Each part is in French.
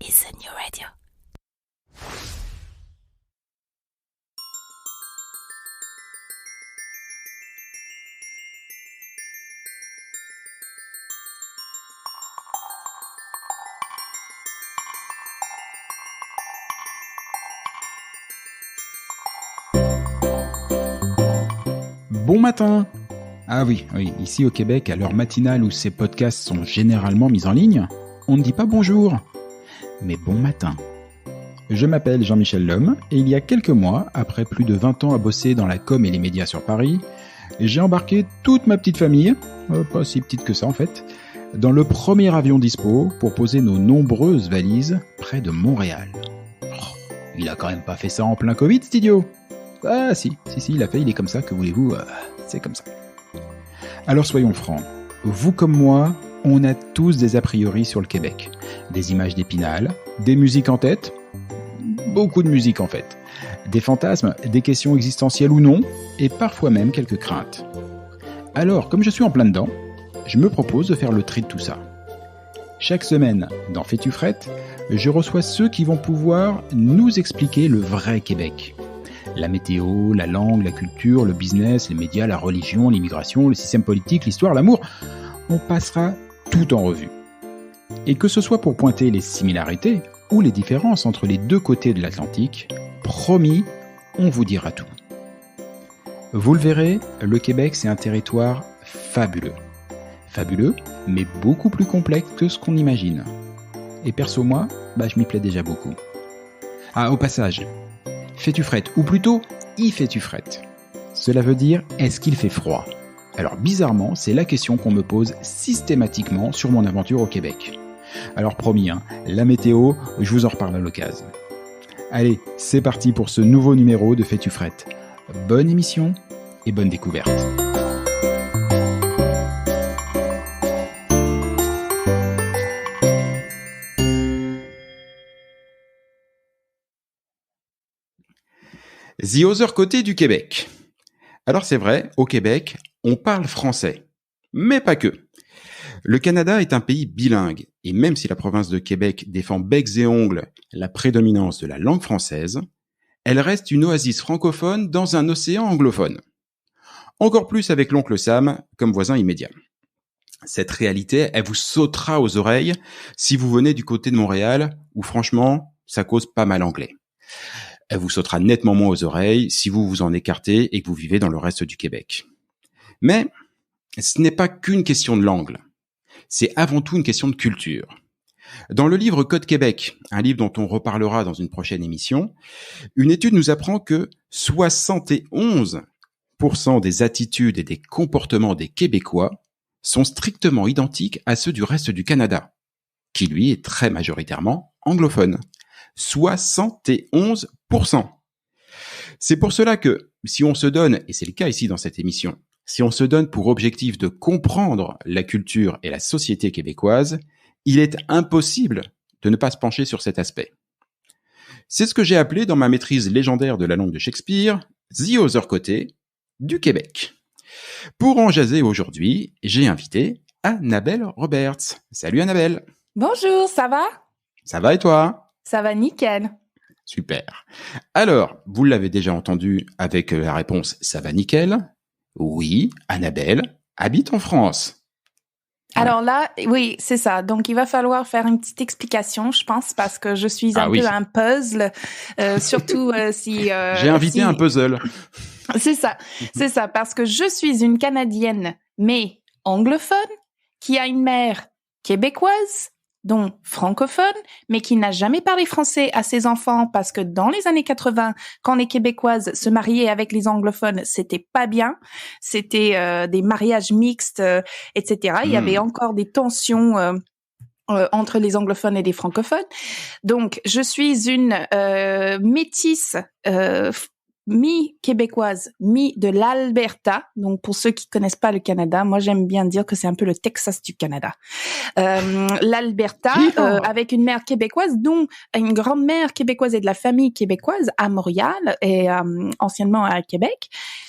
is a new radio. Bon matin! Ah oui, ici au Québec, à l'heure matinale où ces podcasts sont généralement mis en ligne, on ne dit pas bonjour, mais bon matin. Je m'appelle Jean-Michel Lhomme et il y a quelques mois, après plus de 20 ans à bosser dans la com et les médias sur Paris, j'ai embarqué toute ma petite famille, pas si petite que ça en fait, dans le premier avion dispo pour poser nos nombreuses valises près de Montréal. Oh, il a quand même pas fait ça en plein Covid, cet idiot! Ah si, il a fait, il est comme ça, que voulez-vous, c'est comme ça. Alors soyons francs, vous comme moi, on a tous des a priori sur le Québec. Des images d'Épinal, des musiques en tête, beaucoup de musique en fait, des fantasmes, des questions existentielles ou non, et parfois même quelques craintes. Alors, comme je suis en plein dedans, je me propose de faire le tri de tout ça. Chaque semaine, dans Fais-tu frette, je reçois ceux qui vont pouvoir nous expliquer le vrai Québec. La météo, la langue, la culture, le business, les médias, la religion, l'immigration, le système politique, l'histoire, l'amour. On passera tout en revue. Et que ce soit pour pointer les similarités ou les différences entre les deux côtés de l'Atlantique, promis, on vous dira tout. Vous le verrez, le Québec, c'est un territoire fabuleux. Fabuleux, mais beaucoup plus complexe que ce qu'on imagine. Et perso, moi, je m'y plais déjà beaucoup. Ah, au passage, fais-tu frette, ou plutôt, y fais-tu frette? Cela veut dire, est-ce qu'il fait froid? Alors bizarrement, c'est la question qu'on me pose systématiquement sur mon aventure au Québec. Alors promis, la météo, je vous en reparle à l'occasion. Allez, c'est parti pour ce nouveau numéro de Fais-tu frette. Bonne émission et bonne découverte. The Other côté du Québec. Alors c'est vrai, au Québec, on parle français. Mais pas que. Le Canada est un pays bilingue, et même si la province de Québec défend becs et ongles la prédominance de la langue française, elle reste une oasis francophone dans un océan anglophone. Encore plus avec l'oncle Sam comme voisin immédiat. Cette réalité, elle vous sautera aux oreilles si vous venez du côté de Montréal, où franchement, ça cause pas mal anglais. Elle vous sautera nettement moins aux oreilles si vous vous en écartez et que vous vivez dans le reste du Québec. Mais ce n'est pas qu'une question de langue. C'est avant tout une question de culture. Dans le livre Code Québec, un livre dont on reparlera dans une prochaine émission, une étude nous apprend que 71% des attitudes et des comportements des Québécois sont strictement identiques à ceux du reste du Canada, qui lui est très majoritairement anglophone. 71%. C'est pour cela que, si on se donne, et c'est le cas ici dans cette émission, si on se donne pour objectif de comprendre la culture et la société québécoise, il est impossible de ne pas se pencher sur cet aspect. C'est ce que j'ai appelé dans ma maîtrise légendaire de la langue de Shakespeare, The Other côté du Québec. Pour en jaser aujourd'hui, j'ai invité Annabelle Roberts. Salut Annabelle. Bonjour, ça va? Ça va et toi? Ça va nickel. Super. Alors, vous l'avez déjà entendu avec la réponse « ça va nickel ». Oui, Annabelle habite en France. Alors là, oui, c'est ça. Donc, il va falloir faire une petite explication, je pense, parce que je suis un peu un puzzle, surtout si... J'ai invité un puzzle. C'est ça, parce que je suis une Canadienne, mais anglophone, qui a une mère québécoise, donc francophone, mais qui n'a jamais parlé français à ses enfants parce que dans les années 80, quand les Québécoises se mariaient avec les anglophones, c'était pas bien. C'était des mariages mixtes, etc. Il y avait encore des tensions entre les anglophones et les francophones. Donc, je suis une métisse mi-québécoise, mi de l'Alberta. Donc, pour ceux qui connaissent pas le Canada, moi, j'aime bien dire que c'est un peu le Texas du Canada. L'Alberta, avec une mère québécoise, dont une grand-mère québécoise et de la famille québécoise à Montréal et anciennement à Québec,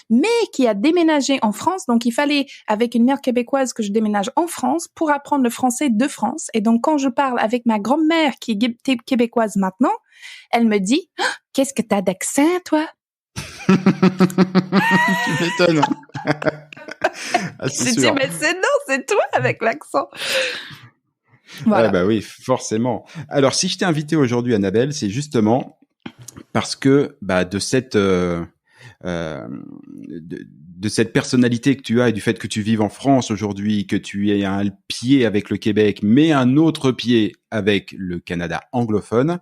mais qui a déménagé en France. Donc, il fallait, avec une mère québécoise, que je déménage en France pour apprendre le français de France. Et donc, quand je parle avec ma grand-mère qui est québécoise maintenant, elle me dit « Qu'est-ce que t'as d'accent, toi ?» Tu m'étonnes. Je dis, mais c'est toi avec l'accent. Voilà. Bah oui, forcément. Alors, si je t'ai invité aujourd'hui, Annabelle, c'est justement parce que de cette personnalité que tu as et du fait que tu vives en France aujourd'hui, que tu aies un pied avec le Québec, mais un autre pied avec le Canada anglophone,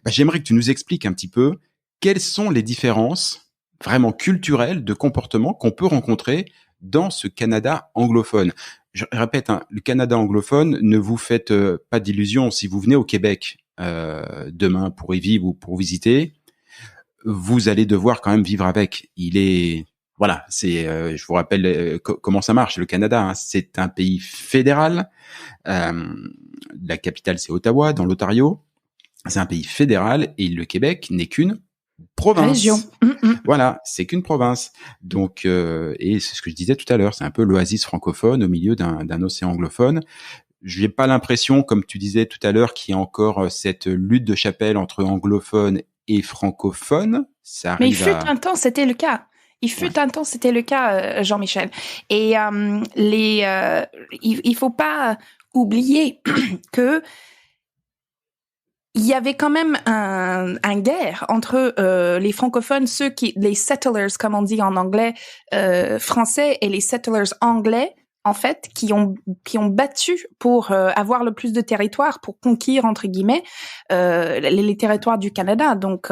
j'aimerais que tu nous expliques un petit peu quelles sont les différences vraiment culturelles de comportement qu'on peut rencontrer dans ce Canada anglophone. Je répète, le Canada anglophone, ne vous faites pas d'illusions. Si vous venez au Québec demain pour y vivre ou pour visiter, vous allez devoir quand même vivre avec. Je vous rappelle comment ça marche. Le Canada, c'est un pays fédéral. La capitale, c'est Ottawa, dans l'Ontario. C'est un pays fédéral et le Québec n'est qu'une province. Région. Voilà, c'est qu'une province. Donc, et c'est ce que je disais tout à l'heure, c'est un peu l'oasis francophone au milieu d'un océan anglophone. Je n'ai pas l'impression, comme tu disais tout à l'heure, qu'il y a encore cette lutte de chapelle entre anglophones et francophones. Ça arrive. Mais il fut un temps, c'était le cas. Un temps, c'était le cas, Jean-Michel. Et il faut pas oublier que il y avait quand même un guerre entre les francophones, les settlers, comme on dit en anglais, français, et les settlers anglais, en fait, qui ont battu pour avoir le plus de territoire, pour conquérir, entre guillemets, les territoires du Canada. Donc,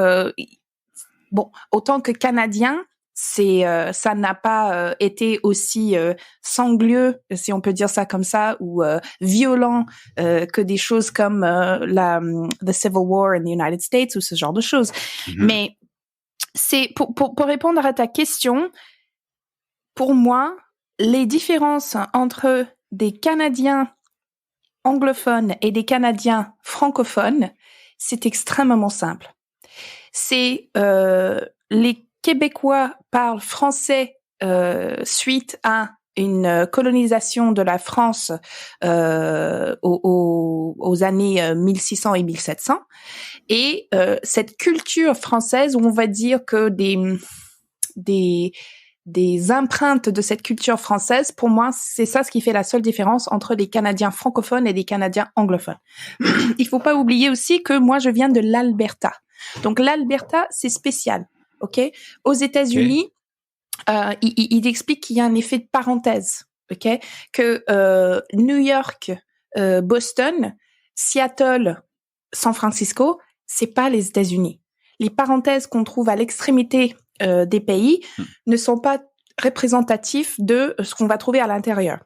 autant que Canadien, ça n'a pas été aussi sangleux, si on peut dire ça comme ça, ou violent que des choses comme the Civil War in the United States ou ce genre de choses. Mais c'est pour répondre à ta question, pour moi, les différences entre des Canadiens anglophones et des Canadiens francophones, c'est extrêmement simple. C'est les Québécois parlent français suite à une colonisation de la France aux années 1600 et 1700. Et cette culture française, où on va dire que des empreintes de cette culture française, pour moi, c'est ça ce qui fait la seule différence entre des Canadiens francophones et des Canadiens anglophones. Il faut pas oublier aussi que moi, je viens de l'Alberta. Donc, l'Alberta, c'est spécial. OK? Aux États-Unis, il explique qu'il y a un effet de parenthèse. OK? Que New York, Boston, Seattle, San Francisco, c'est pas les États-Unis. Les parenthèses qu'on trouve à l'extrémité des pays ne sont pas représentatifs de ce qu'on va trouver à l'intérieur.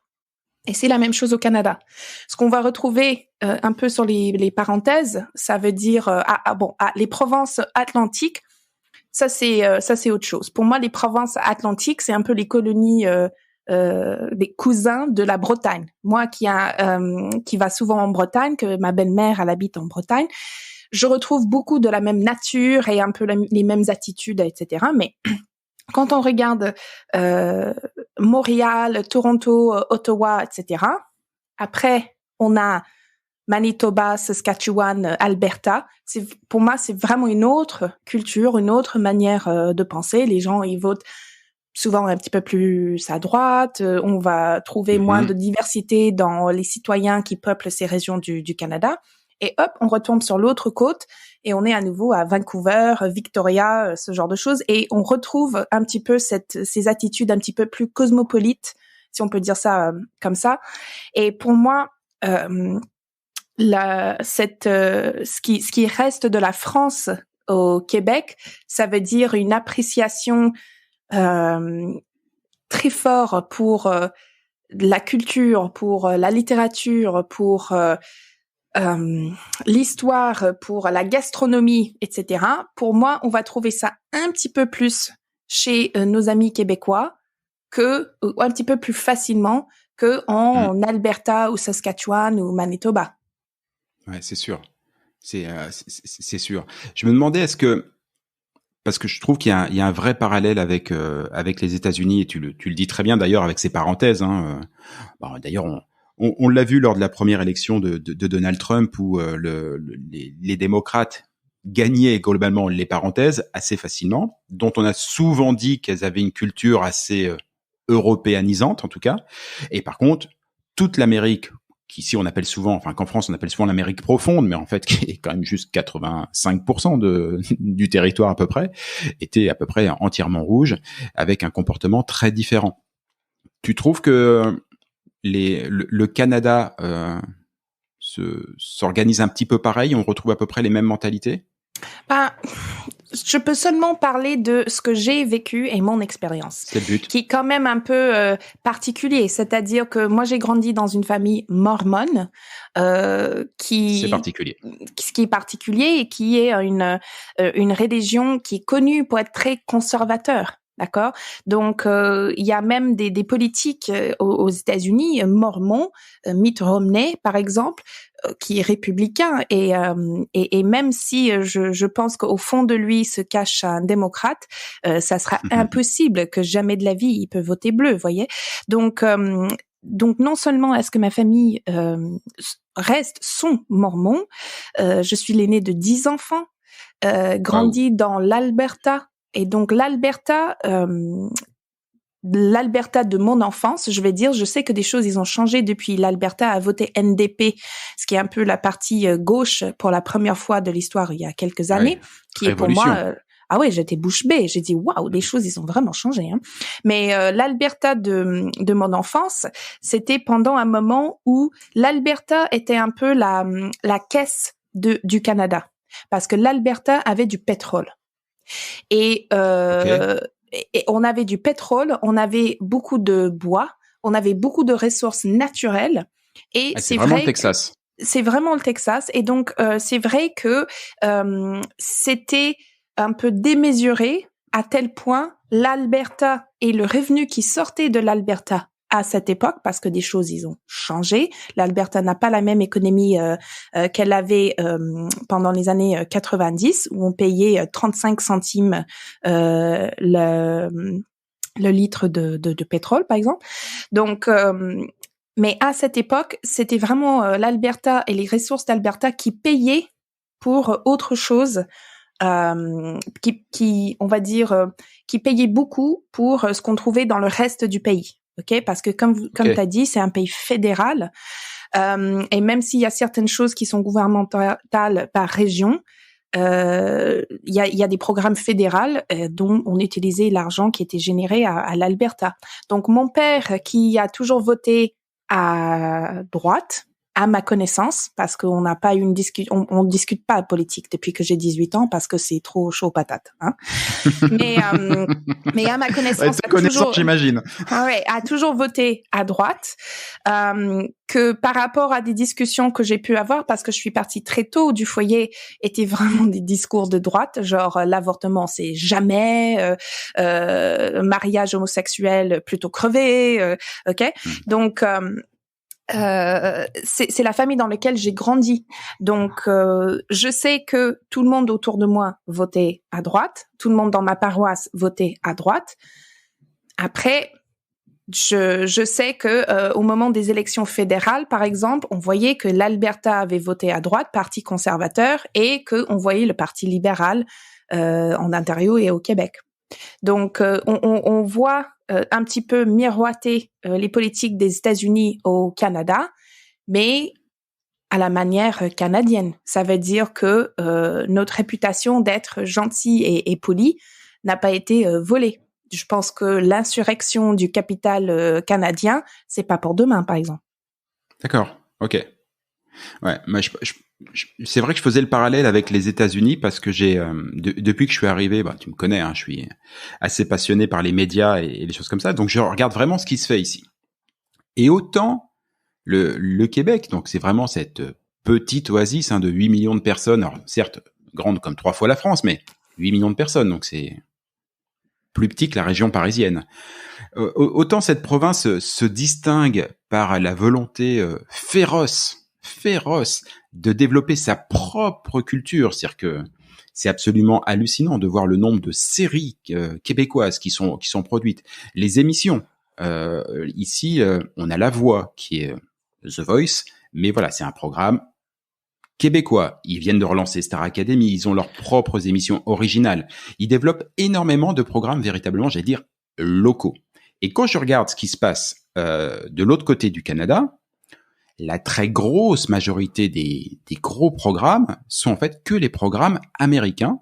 Et c'est la même chose au Canada. Ce qu'on va retrouver un peu sur les parenthèses, ça veut dire les provinces atlantiques. Ça c'est autre chose. Pour moi, les provinces atlantiques, c'est un peu les colonies des cousins de la Bretagne. Moi qui va souvent en Bretagne, que ma belle-mère elle habite en Bretagne, je retrouve beaucoup de la même nature et un peu les mêmes attitudes, etc. Mais quand on regarde Montréal, Toronto, Ottawa, etc., après, on a Manitoba, Saskatchewan, Alberta. Pour moi, c'est vraiment une autre culture, une autre manière de penser. Les gens, ils votent souvent un petit peu plus à droite. On va trouver moins de diversité dans les citoyens qui peuplent ces régions du Canada. Et hop, on retombe sur l'autre côte et on est à nouveau à Vancouver, Victoria, ce genre de choses. Et on retrouve un petit peu ces attitudes un petit peu plus cosmopolites, si on peut dire ça comme ça. Et pour moi, ce qui reste de la France au Québec, ça veut dire une appréciation très forte pour la culture, pour la littérature, pour l'histoire pour la gastronomie, etc. Pour moi, on va trouver ça un petit peu plus chez nos amis québécois ou un petit peu plus facilement que en Alberta ou Saskatchewan ou Manitoba. Ouais, c'est sûr. C'est sûr. Je me demandais parce que je trouve qu'il y a un vrai parallèle avec les États-Unis, et tu le dis très bien d'ailleurs avec ces parenthèses. D'ailleurs, on l'a vu lors de la première élection de Donald Trump où les démocrates gagnaient globalement les parenthèses assez facilement, dont on a souvent dit qu'elles avaient une culture assez européanisante en tout cas. Et par contre, toute l'Amérique, qu'ici on appelle souvent, enfin qu'en France on appelle souvent l'Amérique profonde, mais en fait qui est quand même juste 85% du territoire à peu près, était à peu près entièrement rouge, avec un comportement très différent. Tu trouves que le Canada s'organise un petit peu pareil, on retrouve à peu près les mêmes mentalités? Je peux seulement parler de ce que j'ai vécu et mon expérience. C'est le but. Qui est quand même un peu particulier. C'est-à-dire que moi, j'ai grandi dans une famille mormone, C'est particulier. Ce qui est particulier et qui est une religion qui est connue pour être très conservateur. D'accord? Donc, il y a même des politiques aux États-Unis, mormons, Mitt Romney, par exemple, qui est républicain et même si je pense qu'au fond de lui se cache un démocrate, ça sera impossible que jamais de la vie il peut voter bleu, voyez. Donc non seulement est-ce que ma famille sont mormons, je suis l'aînée de 10 enfants, grandi dans l'Alberta. Et donc l'Alberta de mon enfance, je vais dire, je sais que des choses ils ont changé depuis l'Alberta a voté NDP, ce qui est un peu la partie gauche pour la première fois de l'histoire il y a quelques années, qui est pour moi j'étais bouche bée, j'ai dit waouh, les choses ils ont vraiment changé hein. Mais l'Alberta de mon enfance, c'était pendant un moment où l'Alberta était un peu la caisse du Canada parce que l'Alberta avait du pétrole. Et on avait du pétrole, on avait beaucoup de bois, on avait beaucoup de ressources naturelles. Et c'est vraiment le Texas. C'est vraiment le Texas. Et donc, c'est vrai que c'était un peu démesuré à tel point l'Alberta et le revenu qui sortait de l'Alberta à cette époque, parce que des choses, ils ont changé. L'Alberta n'a pas la même économie qu'elle avait pendant les années 90, où on payait 35 centimes le litre de pétrole, par exemple. Donc, mais à cette époque, c'était vraiment l'Alberta et les ressources d'Alberta qui payaient pour autre chose, on va dire, qui payaient beaucoup pour ce qu'on trouvait dans le reste du pays. Ok, parce que comme t'as dit, c'est un pays fédéral, et même s'il y a certaines choses qui sont gouvernementales par région, il y a des programmes fédéraux dont on utilisait l'argent qui était généré à l'Alberta. Donc mon père, qui a toujours voté à droite, à ma connaissance, parce qu'on n'a pas eu une discussion, on discute pas politique depuis que j'ai 18 ans parce que c'est trop chaud patate, hein. Mais à ma connaissance, j'imagine. A toujours voté à droite, que par rapport à des discussions que j'ai pu avoir, parce que je suis partie très tôt du foyer, étaient vraiment des discours de droite, genre l'avortement c'est jamais, mariage homosexuel plutôt crevé, ok. Donc c'est la famille dans laquelle j'ai grandi. Donc, je sais que tout le monde autour de moi votait à droite. Tout le monde dans ma paroisse votait à droite. Après, je sais que au moment des élections fédérales, par exemple, on voyait que l'Alberta avait voté à droite, parti conservateur, et que on voyait le parti libéral en Ontario et au Québec. Donc, on voit un petit peu miroiter les politiques des États-Unis au Canada, mais à la manière canadienne. Ça veut dire que notre réputation d'être gentil et poli n'a pas été volée. Je pense que l'insurrection du capital canadien, c'est pas pour demain, par exemple. D'accord, ok. Ouais, mais c'est vrai que je faisais le parallèle avec les États-Unis parce que depuis que je suis arrivé, tu me connais, hein, je suis assez passionné par les médias et les choses comme ça, donc je regarde vraiment ce qui se fait ici. Et autant le Québec, donc c'est vraiment cette petite oasis de 8 millions de personnes. Alors, certes, grande comme 3 fois la France, mais 8 millions de personnes, donc c'est plus petit que la région parisienne. Autant cette province se distingue par la volonté féroce de développer sa propre culture. C'est-à-dire que c'est absolument hallucinant de voir le nombre de séries québécoises qui sont produites. Les émissions. Ici, on a La Voix, qui est The Voice, mais voilà, c'est un programme québécois. Ils viennent de relancer Star Academy, ils ont leurs propres émissions originales. Ils développent énormément de programmes véritablement, j'allais dire, locaux. Et quand je regarde ce qui se passe de l'autre côté du Canada, la très grosse majorité des gros programmes sont en fait que les programmes américains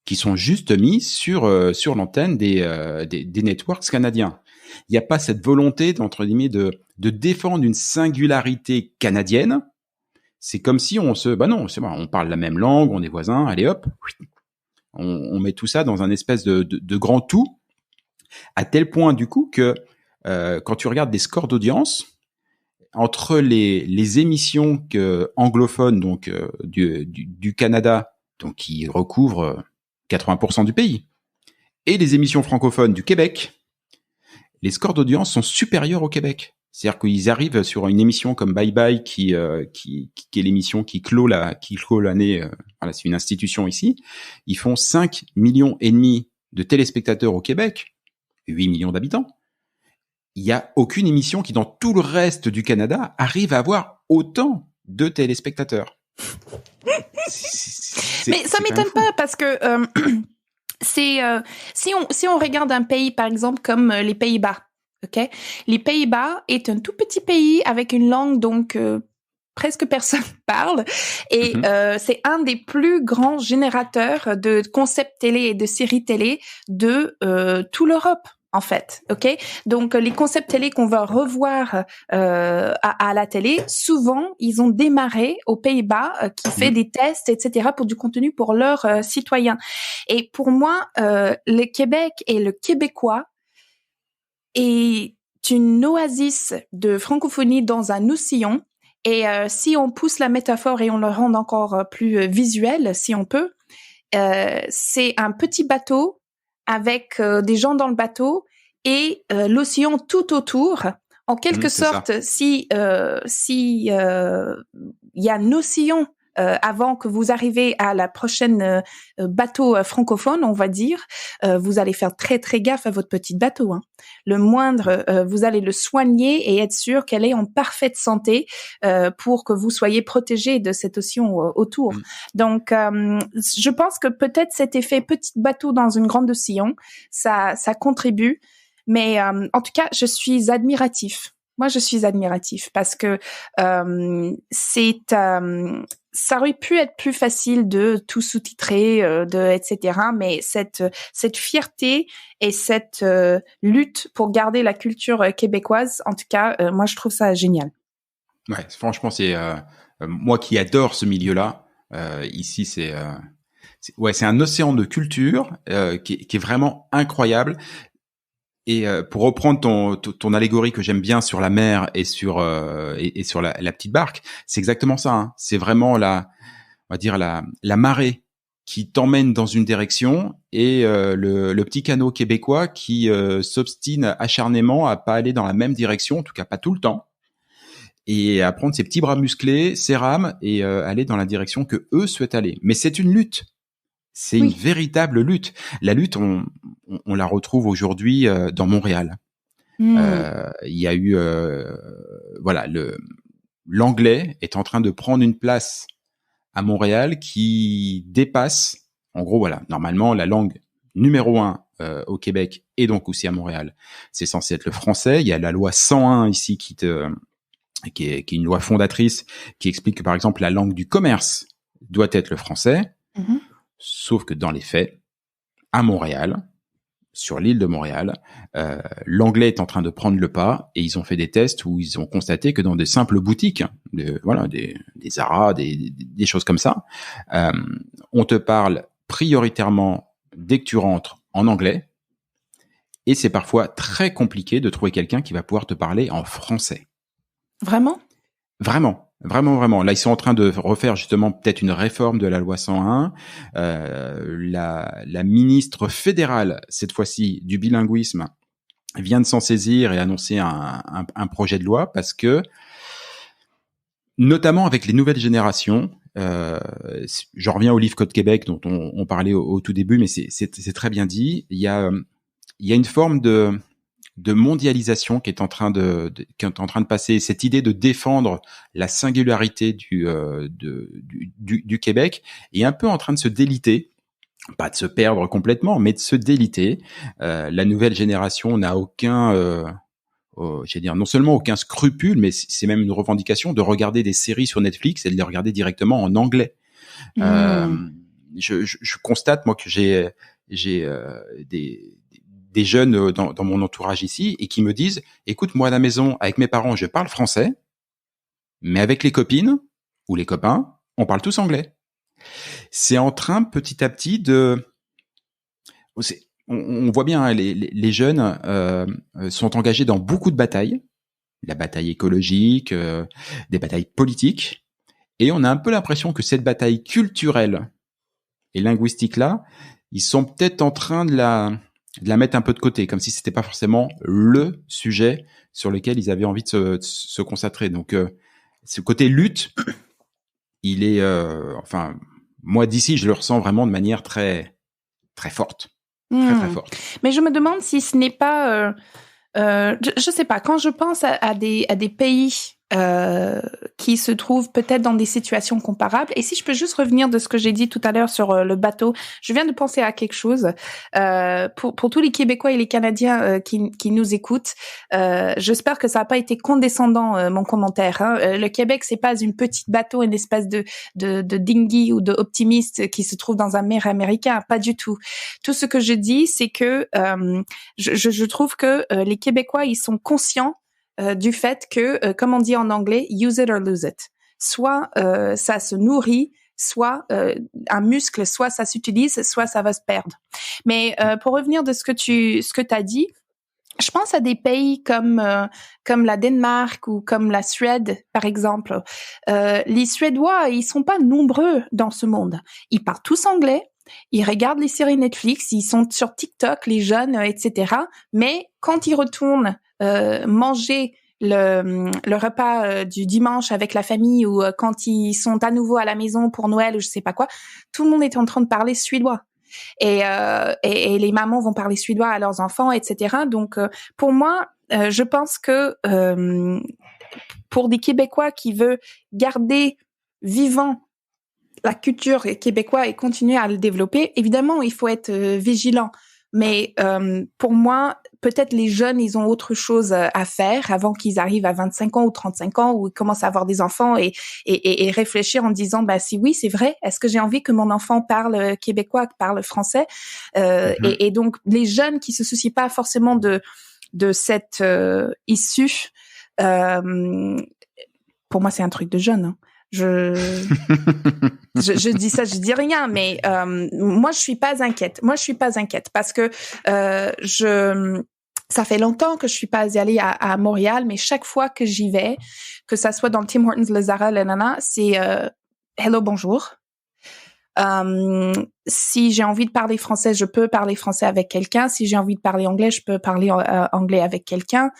qui sont juste mis sur l'antenne des networks canadiens. Il n'y a pas cette volonté entre guillemets de défendre une singularité canadienne. C'est comme si on parle la même langue, on est voisins, allez hop, on met tout ça dans un espèce de grand tout, à tel point du coup que quand tu regardes des scores d'audience entre les émissions anglophones donc du Canada, donc qui recouvrent 80% du pays, et les émissions francophones du Québec, les scores d'audience sont supérieurs au Québec. C'est-à-dire qu'ils arrivent sur une émission comme Bye Bye qui est l'émission qui clôt l'année. Voilà, c'est une institution ici. Ils font 5,5 millions de téléspectateurs au Québec, 8 millions d'habitants. Il y a aucune émission qui, dans tout le reste du Canada, arrive à avoir autant de téléspectateurs. Mais ça m'étonne pas parce que si on regarde un pays par exemple comme les Pays-Bas, ok, les Pays-Bas est un tout petit pays avec une langue donc presque personne parle et c'est un des plus grands générateurs de concepts télé et de séries télé de toute l'Europe. En fait, ok. Donc les concepts télé qu'on va revoir à la télé, souvent ils ont démarré aux Pays-Bas, qui fait des tests, etc. pour du contenu pour leurs citoyens. Et pour moi, le Québec et le Québécois est une oasis de francophonie dans un océan. Et si on pousse la métaphore et on le rend encore plus visuel, si on peut, c'est un petit bateau avec des gens dans le bateau et l'océan tout autour. En quelque sorte, si il y a un océan avant que vous arrivez à la prochaine bateau francophone, on va dire, vous allez faire très très gaffe à votre petit bateau. Le moindre, vous allez le soigner et être sûr qu'elle est en parfaite santé pour que vous soyez protégé de cet océan autour. Donc, je pense que peut-être cet effet petit bateau dans une grande océan, ça contribue. Mais en tout cas, je suis admiratif. Moi, je suis admiratif parce que ça aurait pu être plus facile de tout sous-titrer, etc. Mais cette fierté et cette lutte pour garder la culture québécoise, en tout cas, moi, je trouve ça génial. Ouais, franchement, c'est moi qui adore ce milieu-là. Ici, c'est un océan de culture qui est vraiment incroyable. Et pour reprendre ton allégorie que j'aime bien sur la mer et sur la petite barque, c'est exactement ça. C'est vraiment on va dire la marée qui t'emmène dans une direction et le petit canot québécois qui s'obstine acharnément à pas aller dans la même direction, en tout cas pas tout le temps, et à prendre ses petits bras musclés, ses rames et aller dans la direction que eux souhaitent aller. Mais c'est une lutte. C'est une véritable lutte. La lutte, on la retrouve aujourd'hui dans Montréal. Il y a eu, l'anglais est en train de prendre une place à Montréal qui dépasse, en gros, voilà, normalement, la langue numéro 1 au Québec et donc aussi à Montréal, c'est censé être le français. Il y a la loi 101 ici qui est une loi fondatrice qui explique que, par exemple, la langue du commerce doit être le français. Sauf que dans les faits, à Montréal, sur l'île de Montréal, l'anglais est en train de prendre le pas et ils ont fait des tests où ils ont constaté que dans des simples boutiques, des Zara, des choses comme ça, on te parle prioritairement dès que tu rentres en anglais et c'est parfois très compliqué de trouver quelqu'un qui va pouvoir te parler en français. Vraiment ? Vraiment. Vraiment, vraiment. Là, ils sont en train de refaire justement peut-être une réforme de la loi 101. La ministre fédérale, cette fois-ci, du bilinguisme, vient de s'en saisir et annoncer un projet de loi parce que, notamment avec les nouvelles générations, je reviens au livre Code Québec dont on parlait au tout début, mais c'est très bien dit. Il y a une forme de mondialisation qui est en train de passer. Cette idée de défendre la singularité du Québec est un peu en train de se déliter. Pas de se perdre complètement, mais de se déliter. La nouvelle génération n'a aucun, non seulement aucun scrupule, mais c'est même une revendication de regarder des séries sur Netflix et de les regarder directement en anglais. Je constate moi que j'ai des jeunes dans mon entourage ici et qui me disent, écoute, moi à la maison avec mes parents je parle français, mais avec les copines ou les copains on parle tous anglais. C'est en train petit à petit on voit bien, hein, les jeunes sont engagés dans beaucoup de batailles, la bataille écologique, des batailles politiques, et on a un peu l'impression que cette bataille culturelle et linguistique là, ils sont peut-être en train de la mettre un peu de côté, comme si c'était pas forcément le sujet sur lequel ils avaient envie de se concentrer. Donc ce côté lutte, il est, enfin, moi d'ici, je le ressens vraiment de manière très très forte. Très, très forte. Mais je me demande si ce n'est pas, je sais pas, quand je pense à des pays qui se trouvent peut-être dans des situations comparables, et si je peux juste revenir de ce que j'ai dit tout à l'heure sur le bateau, je viens de penser à quelque chose. Pour tous les Québécois et les Canadiens qui nous écoutent, j'espère que ça n'a pas été condescendant mon commentaire. Hein. Le Québec, c'est pas une petite bateau, une espèce de dinghy ou de optimiste qui se trouve dans un mer américain, pas du tout. Tout ce que je dis, c'est que je trouve que les Québécois, ils sont conscients du fait que, comme on dit en anglais, use it or lose it. Soit ça se nourrit, soit un muscle, soit ça s'utilise, soit ça va se perdre. Mais pour revenir de ce que t'as dit, je pense à des pays comme la Danemark ou comme la Suède, par exemple. Les Suédois, ils sont pas nombreux dans ce monde. Ils parlent tous anglais. Ils regardent les séries Netflix, ils sont sur TikTok, les jeunes, etc. Mais quand ils retournent manger le repas du dimanche avec la famille ou quand ils sont à nouveau à la maison pour Noël ou je sais pas quoi, tout le monde est en train de parler suédois. Et les mamans vont parler suédois à leurs enfants, etc. Donc, pour moi, je pense que pour des Québécois qui veulent garder vivant la culture québécoise et continuer à le développer, évidemment, il faut être vigilant. Mais pour moi, peut-être les jeunes, ils ont autre chose à faire avant qu'ils arrivent à 25 ans ou 35 ans où ils commencent à avoir des enfants et réfléchir en disant, bah si oui, c'est vrai, est-ce que j'ai envie que mon enfant parle québécois, parle français et donc, les jeunes qui se soucient pas forcément de cette issue, pour moi, c'est un truc de jeune. Hein. Je dis ça, je dis rien, mais moi je suis pas inquiète parce que ça fait longtemps que je suis pas allée à Montréal, mais chaque fois que j'y vais, que ça soit dans le Tim Hortons, le Zara, le Nana, c'est hello, bonjour. Si j'ai envie de parler français, je peux parler français avec quelqu'un. Si j'ai envie de parler anglais, je peux parler anglais avec quelqu'un.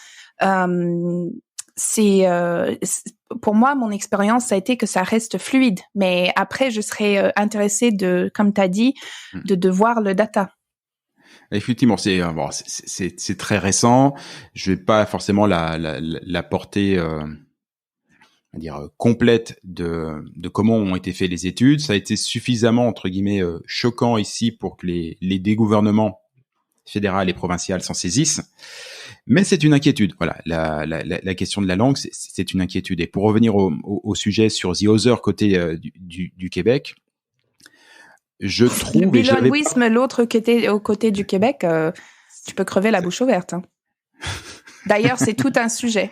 Pour moi, mon expérience, ça a été que ça reste fluide. Mais après, je serais intéressée comme tu as dit, de voir le data. Effectivement, c'est très récent. Je vais pas forcément la portée, complète de comment ont été faites les études. Ça a été suffisamment entre guillemets choquant ici pour que les gouvernements fédéral et provincial s'en saisissent. Mais c'est une inquiétude. Voilà, la question de la langue, c'est une inquiétude. Et pour revenir au sujet sur The Other côté du Québec, je trouve... Le bilinguisme, l'autre côté, au côté du Québec, tu peux crever la bouche ouverte. Hein. D'ailleurs, c'est tout un sujet.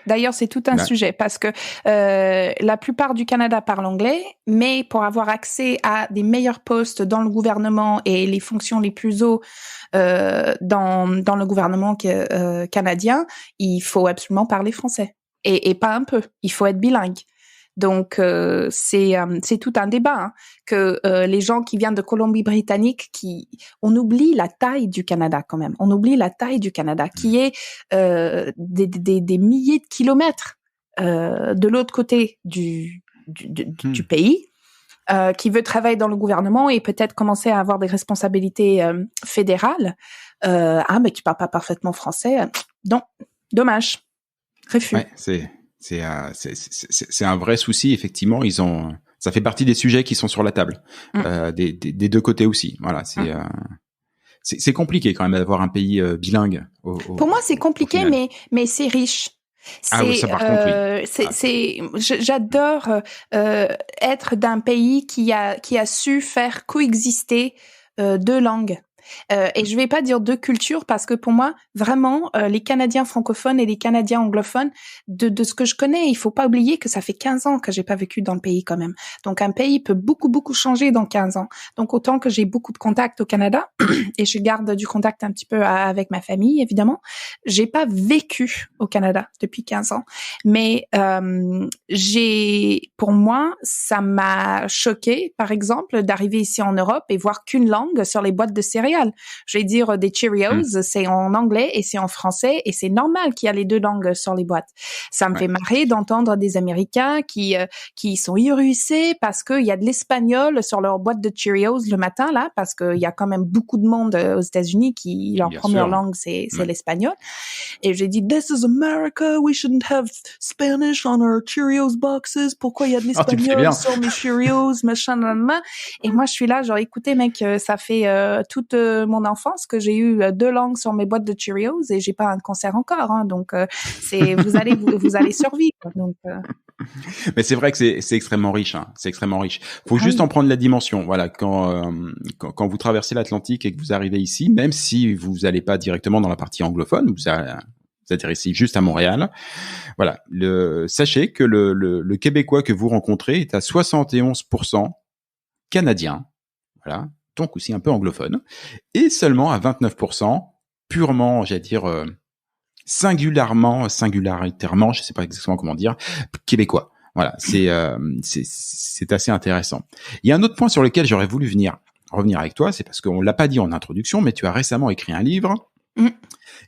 Sujet parce que la plupart du Canada parle anglais, mais pour avoir accès à des meilleurs postes dans le gouvernement et les fonctions les plus hauts dans le gouvernement canadien, il faut absolument parler français. Et pas un peu. Il faut être bilingue. Donc c'est tout un débat hein, que les gens qui viennent de Colombie-Britannique, on oublie la taille du Canada quand même. On oublie la taille du Canada qui est des milliers de kilomètres de l'autre côté du pays. Qui veut travailler dans le gouvernement et peut-être commencer à avoir des responsabilités fédérales. Mais tu parles pas parfaitement français. Non, dommage. Refus. Ouais, c'est un vrai souci effectivement. Ça fait partie des sujets qui sont sur la table des deux côtés aussi. Voilà, c'est compliqué quand même d'avoir un pays bilingue. Pour moi, c'est compliqué, mais c'est riche. Oui, ça par contre, oui. J'adore être d'un pays qui a su faire coexister deux langues. Et je vais pas dire deux cultures parce que pour moi, vraiment, les Canadiens francophones et les Canadiens anglophones, de ce que je connais, il faut pas oublier que ça fait 15 ans que j'ai pas vécu dans le pays quand même. Donc un pays peut beaucoup changer dans 15 ans. Donc autant que j'ai beaucoup de contacts au Canada et je garde du contact un petit peu avec ma famille, évidemment, j'ai pas vécu au Canada depuis 15 ans. Mais pour moi, ça m'a choqué, par exemple, d'arriver ici en Europe et voir qu'une langue sur les boîtes de céréales. Je vais dire des Cheerios, c'est en anglais et c'est en français et c'est normal qu'il y a les deux langues sur les boîtes. Ça me fait marrer d'entendre des Américains qui sont irrissés parce qu'il y a de l'espagnol sur leur boîte de Cheerios le matin là, parce qu'il y a quand même beaucoup de monde aux États-Unis qui leur première langue c'est l'espagnol. Et j'ai dit This is America, we shouldn't have Spanish on our Cheerios boxes. Pourquoi il y a de l'espagnol sur mes Cheerios, machin, nanana. Et moi je suis là genre écoutez mec, ça fait toute mon enfance que j'ai eu deux langues sur mes boîtes de Cheerios et j'ai pas un cancer encore hein, donc vous allez survivre donc Mais c'est vrai que c'est extrêmement riche hein, c'est extrêmement riche. Faut juste en prendre la dimension. Voilà, quand vous traversez l'Atlantique et que vous arrivez ici, même si vous allez pas directement dans la partie anglophone, vous atterrissez juste à Montréal. Voilà, sachez que le Québécois que vous rencontrez est à 71% canadien. Voilà. Donc aussi un peu anglophone, et seulement à 29% purement, j'allais dire, singularitairement, je sais pas exactement comment dire, québécois. Voilà, c'est assez intéressant. Il y a un autre point sur lequel j'aurais voulu revenir avec toi, c'est parce qu'on l'a pas dit en introduction, mais tu as récemment écrit un livre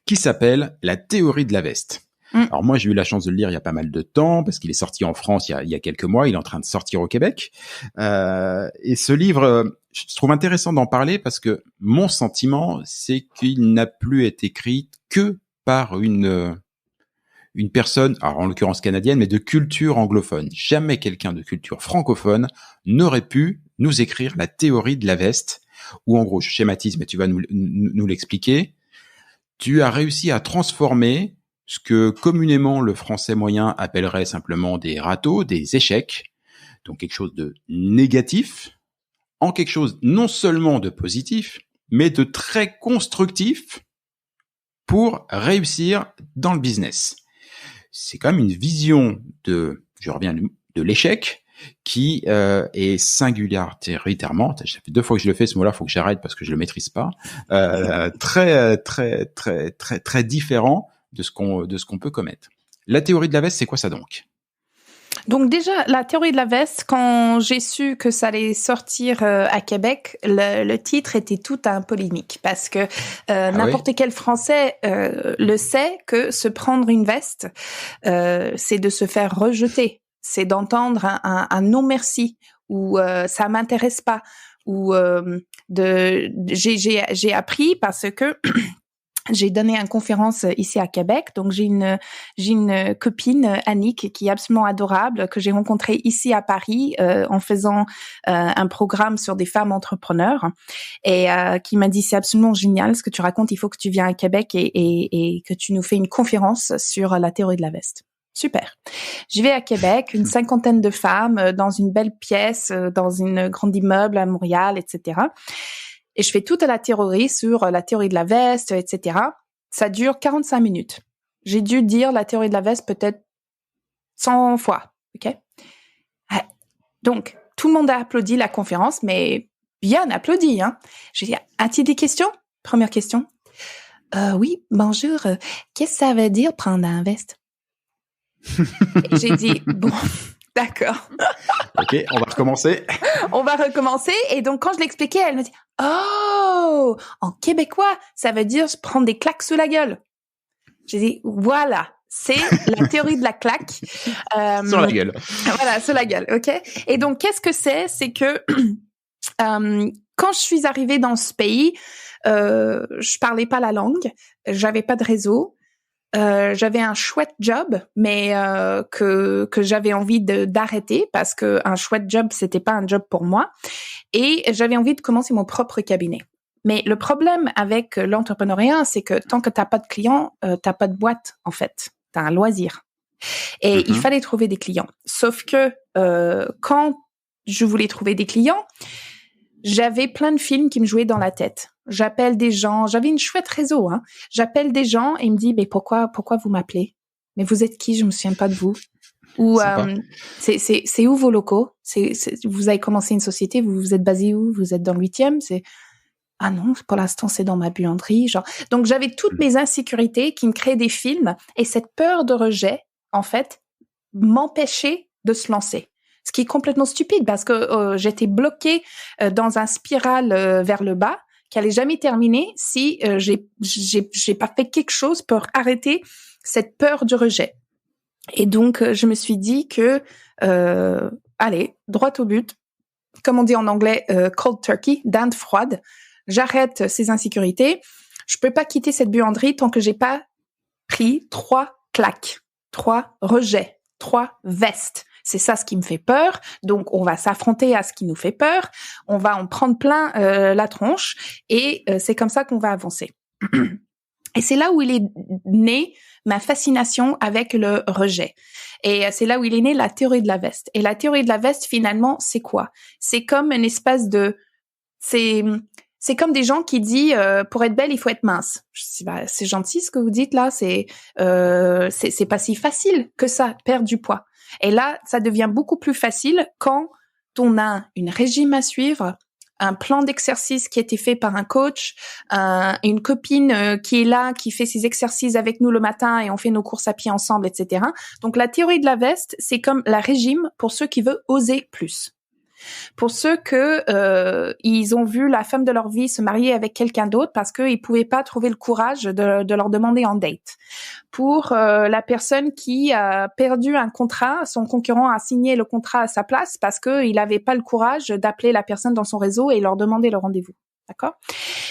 qui s'appelle La théorie de la veste. Alors moi, j'ai eu la chance de le lire il y a pas mal de temps parce qu'il est sorti en France il y a quelques mois. Il est en train de sortir au Québec. Et ce livre, je trouve intéressant d'en parler parce que mon sentiment, c'est qu'il n'a plus été écrit que par une personne, alors en l'occurrence canadienne, mais de culture anglophone. Jamais quelqu'un de culture francophone n'aurait pu nous écrire la théorie de la veste, où en gros, je schématise, mais tu vas nous l'expliquer. Tu as réussi à transformer ce que communément le français moyen appellerait simplement des râteaux, des échecs, donc quelque chose de négatif, en quelque chose non seulement de positif, mais de très constructif pour réussir dans le business. C'est quand même une vision je reviens de l'échec, qui est singulièrement, ça fait 2 fois que je le fais ce mot-là, faut que j'arrête parce que je le maîtrise pas, très très très très très différent de ce qu'on peut commettre. La théorie de la veste, c'est quoi ça donc? Donc déjà, la théorie de la veste, quand j'ai su que ça allait sortir à Québec, le titre était tout un polémique parce que n'importe quel Français le sait que se prendre une veste, c'est de se faire rejeter, c'est d'entendre un non merci ou ça m'intéresse pas ou j'ai appris parce que j'ai donné une conférence ici à Québec, donc j'ai une copine Annick qui est absolument adorable que j'ai rencontrée ici à Paris en faisant un programme sur des femmes entrepreneurs et qui m'a dit c'est absolument génial ce que tu racontes, il faut que tu viennes à Québec et que tu nous fais une conférence sur la théorie de la veste. Super. Je vais à Québec, une 50aine de femmes dans une belle pièce, dans un grand immeuble à Montréal, etc. Et je fais toute la théorie sur la théorie de la veste, etc. Ça dure 45 minutes. J'ai dû dire la théorie de la veste peut-être 100 fois, ok? Donc, tout le monde a applaudi la conférence, mais bien applaudi, hein. J'ai dit, as-tu des questions? Première question. Oui, bonjour. Qu'est-ce que ça veut dire prendre un veste? J'ai dit, bon, D'accord. Ok, on va recommencer. On va recommencer. Et donc, quand je l'expliquais, elle me dit, oh, en québécois, ça veut dire prendre des claques sous la gueule. J'ai dit, voilà, c'est la théorie de la claque. Sur la gueule. Voilà, sur la gueule, ok. Et donc, qu'est-ce que c'est? C'est que quand je suis arrivée dans ce pays, je parlais pas la langue, j'avais pas de réseau. J'avais un chouette job, mais que j'avais envie d'arrêter parce que un chouette job, c'était pas un job pour moi. Et j'avais envie de commencer mon propre cabinet. Mais le problème avec l'entrepreneuriat, c'est que tant que t'as pas de clients, t'as pas de boîte, en fait. T'as un loisir. Et il fallait trouver des clients. Sauf que quand je voulais trouver des clients, j'avais plein de films qui me jouaient dans la tête. J'appelle des gens, j'avais une chouette réseau, hein. J'appelle des gens et ils me disent, mais pourquoi vous m'appelez? Mais vous êtes qui? Je me souviens pas de vous. Ou c'est où vos locaux? Vous avez commencé une société, vous êtes basé où? Vous êtes dans le 8e? Ah non, pour l'instant c'est dans ma buanderie, genre. Donc j'avais toutes mes insécurités qui me créaient des films et cette peur de rejet, en fait, m'empêchait de se lancer. Ce qui est complètement stupide parce que j'étais bloquée dans un spirale vers le bas qui allait jamais terminer si j'ai pas fait quelque chose pour arrêter cette peur du rejet. Et donc je me suis dit que allez, droit au but, comme on dit en anglais, cold turkey, dinde froide. J'arrête ces insécurités. Je peux pas quitter cette buanderie tant que j'ai pas pris 3 claques, 3 rejets, 3 vestes. C'est ça ce qui me fait peur. Donc, on va s'affronter à ce qui nous fait peur. On va en prendre plein la tronche. Et c'est comme ça qu'on va avancer. Et c'est là où il est né ma fascination avec le rejet. Et c'est là où il est né la théorie de la veste. Et la théorie de la veste, finalement, c'est quoi? C'est comme une espèce de... C'est comme des gens qui disent pour être belle, il faut être mince. C'est gentil ce que vous dites là. C'est pas si facile que ça, perdre du poids. Et là, ça devient beaucoup plus facile quand on a une régime à suivre, un plan d'exercice qui a été fait par un coach, une copine qui est là, qui fait ses exercices avec nous le matin et on fait nos courses à pied ensemble, etc. Donc la théorie de la veste, c'est comme la régime pour ceux qui veulent oser plus. Pour ceux que ils ont vu la femme de leur vie se marier avec quelqu'un d'autre parce qu'ils pouvaient pas trouver le courage de leur demander en date. Pour la personne qui a perdu un contrat, son concurrent a signé le contrat à sa place parce que il avait pas le courage d'appeler la personne dans son réseau et leur demander le rendez-vous. D'accord?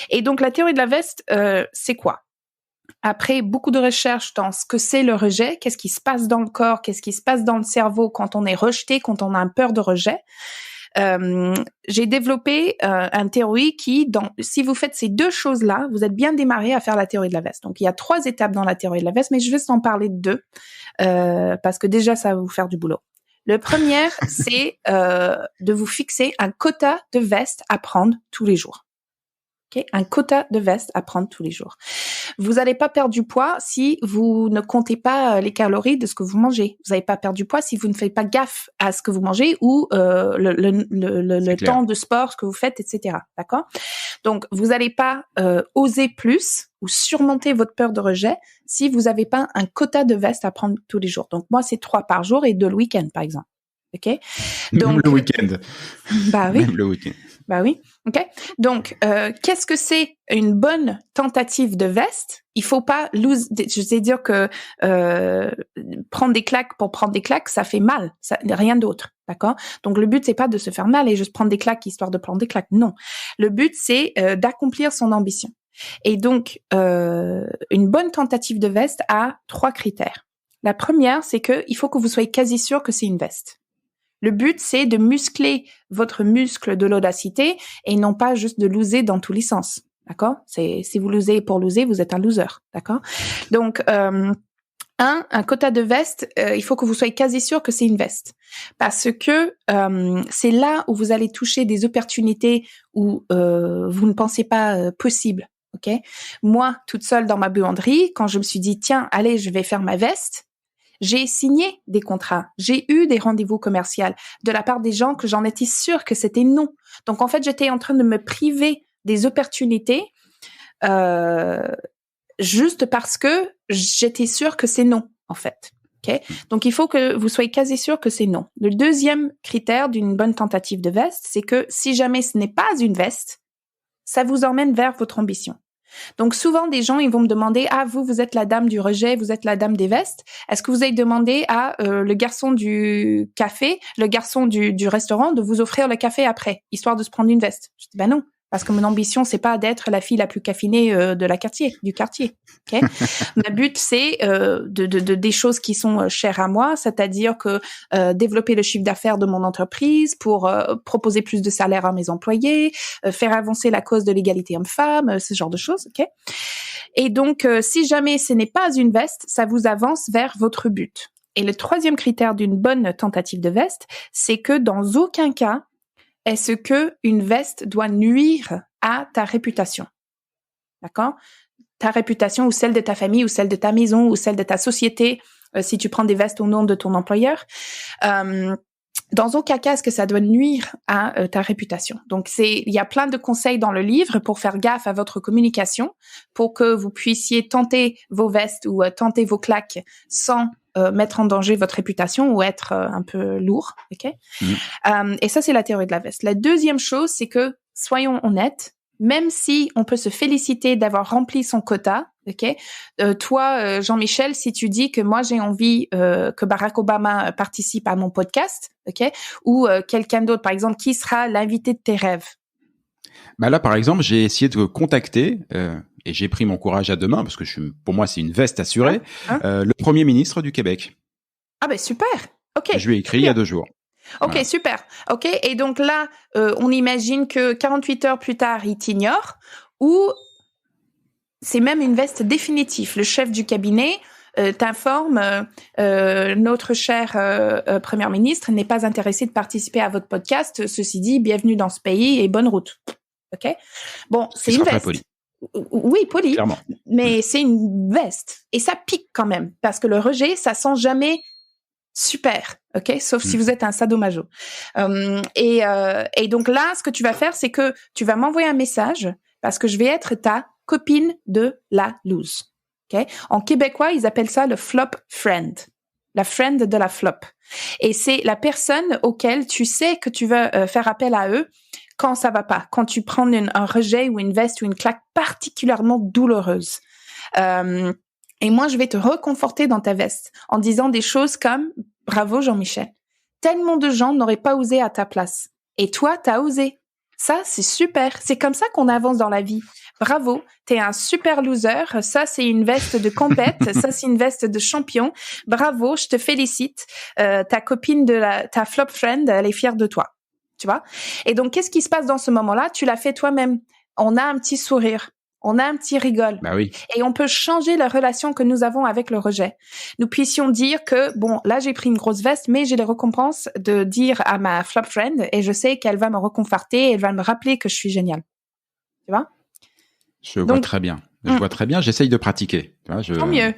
Et donc la théorie de la veste, c'est quoi? Après beaucoup de recherches dans ce que c'est le rejet, qu'est-ce qui se passe dans le corps, qu'est-ce qui se passe dans le cerveau quand on est rejeté, quand on a peur de rejet, j'ai développé une théorie qui, si vous faites ces 2 choses-là, vous êtes bien démarré à faire la théorie de la veste. Donc, il y a 3 étapes dans la théorie de la veste, mais je vais en parler de 2 parce que déjà, ça va vous faire du boulot. Le premier, c'est de vous fixer un quota de veste à prendre tous les jours. Okay? Un quota de veste à prendre tous les jours. Vous n'allez pas perdre du poids si vous ne comptez pas les calories de ce que vous mangez. Vous n'allez pas perdre du poids si vous ne faites pas gaffe à ce que vous mangez ou le temps de sport que vous faites, etc. D'accord? Donc, vous n'allez pas oser plus ou surmonter votre peur de rejet si vous n'avez pas un quota de veste à prendre tous les jours. Donc, moi, c'est 3 par jour et 2 le week-end, par exemple. OK? Donc, même le week-end. Bah oui. Même le week-end. Bah oui, ok. Donc, qu'est-ce que c'est une bonne tentative de veste? Il faut pas je sais dire que prendre des claques pour prendre des claques, ça fait mal, ça, rien d'autre, d'accord? Donc le but c'est pas de se faire mal et juste prendre des claques histoire de prendre des claques, non. Le but c'est d'accomplir son ambition. Et donc, une bonne tentative de veste a 3 critères. La première, c'est que il faut que vous soyez quasi sûr que c'est une veste. Le but, c'est de muscler votre muscle de l'audacité et non pas juste de loser dans tous les sens. D'accord? Si vous losez pour loser, vous êtes un loser. D'accord? Donc, un quota de veste, il faut que vous soyez quasi sûr que c'est une veste. Parce que c'est là où vous allez toucher des opportunités où vous ne pensez pas possible. OK? Moi, toute seule dans ma buanderie, quand je me suis dit, tiens, allez, je vais faire ma veste, j'ai signé des contrats, j'ai eu des rendez-vous commerciaux de la part des gens que j'en étais sûre que c'était non. Donc, en fait, j'étais en train de me priver des opportunités juste parce que j'étais sûre que c'est non, en fait. Okay? Donc, il faut que vous soyez quasi sûr que c'est non. Le deuxième critère d'une bonne tentative de veste, c'est que si jamais ce n'est pas une veste, ça vous emmène vers votre ambition. Donc, souvent, des gens, ils vont me demander, vous êtes la dame du rejet, vous êtes la dame des vestes. Est-ce que vous avez demandé à le garçon du café, le garçon du restaurant de vous offrir le café après, histoire de se prendre une veste? Je dis, non. Parce que mon ambition, c'est pas d'être la fille la plus caffinée du quartier. Okay? Ma but, c'est des choses qui sont chères à moi, c'est-à-dire que développer le chiffre d'affaires de mon entreprise pour proposer plus de salaire à mes employés, faire avancer la cause de l'égalité homme-femme, ce genre de choses. Okay? Et donc, si jamais ce n'est pas une veste, ça vous avance vers votre but. Et le troisième critère d'une bonne tentative de veste, c'est que dans aucun cas, est-ce que une veste doit nuire à ta réputation? D'accord? Ta réputation ou celle de ta famille ou celle de ta maison ou celle de ta société, si tu prends des vestes au nom de ton employeur. Dans aucun cas, est-ce que ça doit nuire à ta réputation? Donc, il y a plein de conseils dans le livre pour faire gaffe à votre communication, pour que vous puissiez tenter vos vestes ou tenter vos claques sans mettre en danger votre réputation ou être un peu lourd, ok? Et ça, c'est la théorie de la veste. La deuxième chose, c'est que, soyons honnêtes, même si on peut se féliciter d'avoir rempli son quota, ok? Toi, Jean-Michel, si tu dis que moi j'ai envie que Barack Obama participe à mon podcast, ok? Ou quelqu'un d'autre, par exemple, qui sera l'invité de tes rêves? Bah là, par exemple, j'ai essayé de contacter, et j'ai pris mon courage à deux mains, parce que pour moi, c'est une veste assurée, le Premier ministre du Québec. Ah ben super, ok. Je lui ai écrit il y a 2 jours. Ok, voilà. Super. Ok, et donc là, on imagine que 48 heures plus tard, il t'ignore, ou c'est même une veste définitive. Le chef du cabinet t'informe, notre cher Premier ministre n'est pas intéressé de participer à votre podcast. Ceci dit, bienvenue dans ce pays et bonne route. Ok. Bon, c'est une veste. Poli. Oui, poli. Clairement. Mais c'est une veste et ça pique quand même parce que le rejet, ça sent jamais super, ok, sauf si vous êtes un sadomaso. Et donc là, ce que tu vas faire, c'est que tu vas m'envoyer un message parce que je vais être ta copine de la loose. Ok. En québécois, ils appellent ça le flop friend, la friend de la flop. Et c'est la personne auquel tu sais que tu vas faire appel à eux quand ça va pas, quand tu prends un rejet ou une veste ou une claque particulièrement douloureuse. Et moi, je vais te reconforter dans ta veste en disant des choses comme « Bravo Jean-Michel, tellement de gens n'auraient pas osé à ta place. Et toi, t'as osé. Ça, c'est super. C'est comme ça qu'on avance dans la vie. Bravo, t'es un super loser. Ça, c'est une veste de compète. Ça, c'est une veste de champion. Bravo, je te félicite. Ta copine ta flop friend, elle est fière de toi. » Tu vois? Et donc, qu'est-ce qui se passe dans ce moment-là? Tu l'as fait toi-même. On a un petit sourire. On a un petit rigole. Bah oui. Et on peut changer la relation que nous avons avec le rejet. Nous puissions dire que, bon, là, j'ai pris une grosse veste, mais j'ai les récompenses de dire à ma flop friend et je sais qu'elle va me reconforter et elle va me rappeler que je suis géniale. Tu vois? Je vois très bien. Je vois très bien. J'essaye de pratiquer. Tu vois, tant mieux.